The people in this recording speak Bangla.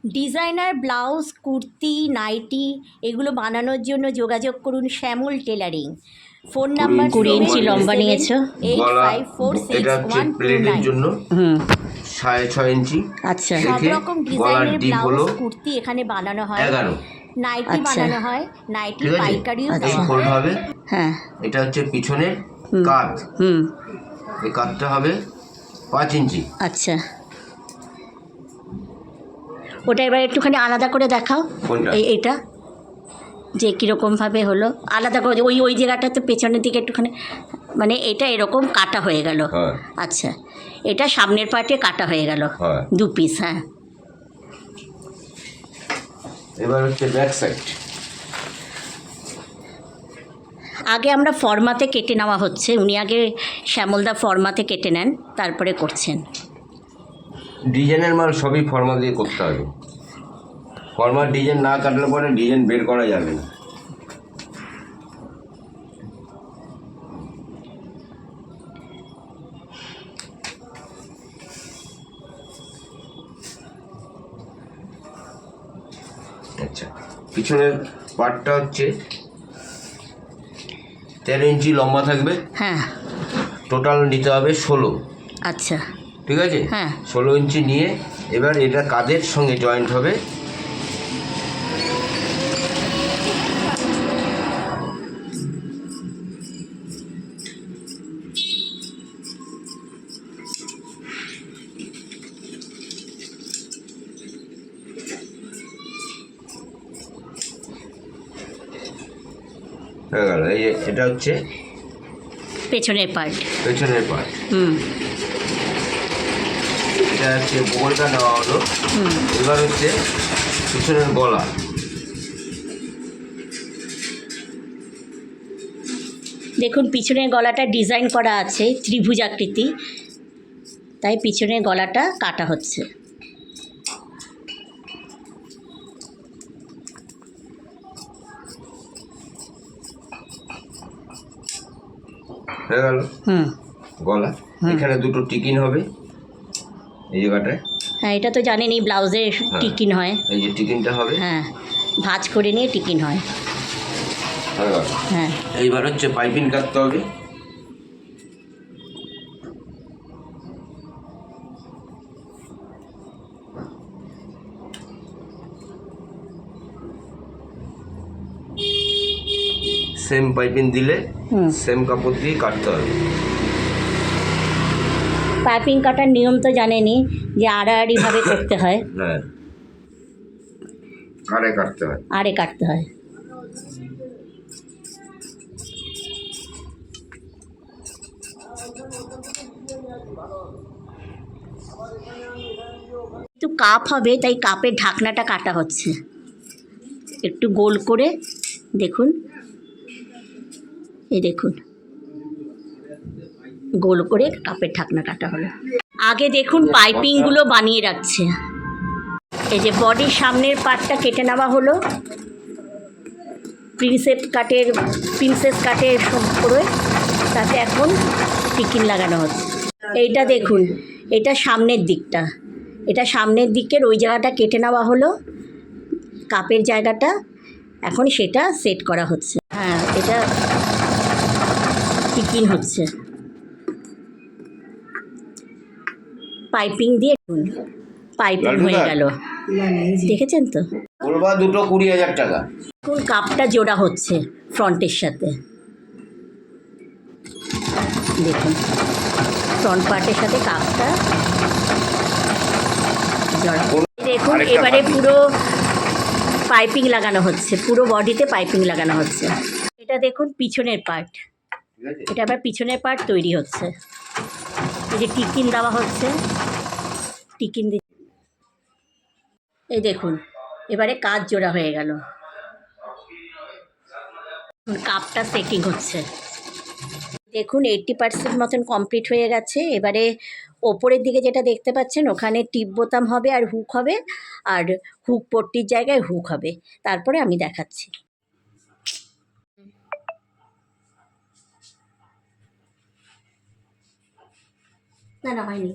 ডিজাইনার ব্লাউজ, কুর্তি, নাইটি এগুলো বানানোর জন্য যোগাযোগ করুন শ্যামল টেলারিং। ফোন নাম্বার 20 ইঞ্চি লম্বা নিয়েছো। এইট এটা হচ্ছে প্লেটের জন্য 6.5 ইঞ্চি। আচ্ছা, সব রকম ডিজাইনের ব্লাউজ, কুর্তি এখানে বানানো হয়। 11 নাইটি বানানো হয়, নাইটি পাইকারিও এই দেওয়া ফোল্ড হয়। হবে। হ্যাঁ, এটা হচ্ছে পিছনের কাঁধ। এই কাঁধটা হবে 5 ইঞ্চি। আচ্ছা, ওটা এবার একটুখানি আলাদা করে দেখাও। কোনটা? এইটা যে কীরকমভাবে হলো আলাদা করে, ওই জায়গাটাতে পেছনের দিকে একটুখানি, মানে এটা এরকম কাটা হয়ে গেল। আচ্ছা, এটা সামনের পার্টে কাটা হয়ে গেল 2 পিস। হ্যাঁ, এবার হচ্ছে ব্যাক সাইড। আগে আমরা ফর্মাতে কেটে নেওয়া হচ্ছে, উনি আগে শ্যামলদা ফর্মাতে কেটে নেন, তারপরে করছেন। ডিজাইনের মাল সবই ফর্মা দিয়ে করতে হবে। ফর্মার ডিজাইন না কাটলে পরে ডিজাইন বের করা যাবে না। আচ্ছা, পিছনের পার্টটা হচ্ছে 13 ইঞ্চি লম্বা থাকবে। হ্যাঁ, টোটাল নিতে হবে 16। আচ্ছা, ঠিক আছে। হ্যাঁ, 16 ইঞ্চি নিয়ে এবার এটা কাঁধের সঙ্গে জয়েন্ট হবে। হয়ে গেল। এই এটা হচ্ছে পেছনের পার্ট। এটা হচ্ছে বগলটা নেওয়া হলো। এবার হচ্ছে পিছনের গলা। দেখুন পিছনের গলাটা ডিজাইন করা আছে ত্রিভুজাকৃতি, তাই পিছনের গলাটা কাটা হচ্ছে। হয়ে গেল গলা। এখানে দুটো টিকিন হবে এই জায়গাটায়। হ্যাঁ, এটা তো জানেনই ব্লাউজে টিকিন হয়। এই যে টিকিনটা হবে। হ্যাঁ, ভাঁজ করে নিয়ে টিকিন হয়। হ্যাঁ, এইবার হচ্ছে পাইপিং কাটতে হবে। সেম পাইপিং দিলে সেম কাপড় দিয়ে কাটতে হবে। পাইপিং কাটার নিয়ম তো জানেনই যে আড়াআড়িভাবে করতে হয়। হ্যাঁ, আড়ে কাটতে হয়। আড়ে কাটতে হয়। একটু কাপ হবে, তাই কাপের ঢাকনাটা কাটা হচ্ছে একটু গোল করে। দেখুন, এই দেখুন গোল করে কাপের ঢাকনা কাটা হলো। আগে দেখুন পাইপিংগুলো বানিয়ে রাখছে। এই যে বডির সামনের পার্টটা কেটে নেওয়া হলো প্রিন্সেস কাটের করে, তাতে এখন টিকিন লাগানো হচ্ছে। এইটা দেখুন, এটা সামনের দিকটা, এটা সামনের দিকের ওই জায়গাটা কেটে নেওয়া হলো, কাপের জায়গাটা এখন সেটা সেট করা হচ্ছে। হ্যাঁ, এটা টিকিন হচ্ছে পাইপিং দিয়ে। পাইপিং হয়ে গেল, দেখেছেন তো। বলবা দুটো 20,000 টাকা। এখন কাপটা জোড়া হচ্ছে ফ্রন্টের সাথে। দেখুন ফ্রন্ট পার্টের সাথে কাপটা জোড়া। দেখুন এবারে পুরো পাইপিং লাগানো হচ্ছে, পুরো বডিতে পাইপিং লাগানো হচ্ছে। এটা দেখুন পিছনের পার্ট, এটা আবার পিছনের পার্ট তৈরি হচ্ছে। এই যে টিকিন দেওয়া হচ্ছে, টিকিন এই দেখুন এবারে কাজ জোড়া হয়ে গেল। কাপটা সেটিং হচ্ছে। দেখুন 80% মতন কমপ্লিট হয়ে গেছে। এবারে ওপরের দিকে যেটা দেখতে পাচ্ছেন ওখানে টিপ বোতাম হবে আর হুক হবে, আর হুক পট্টির জায়গায় হুক হবে। তারপরে আমি দেখাচ্ছি। না হয়নি,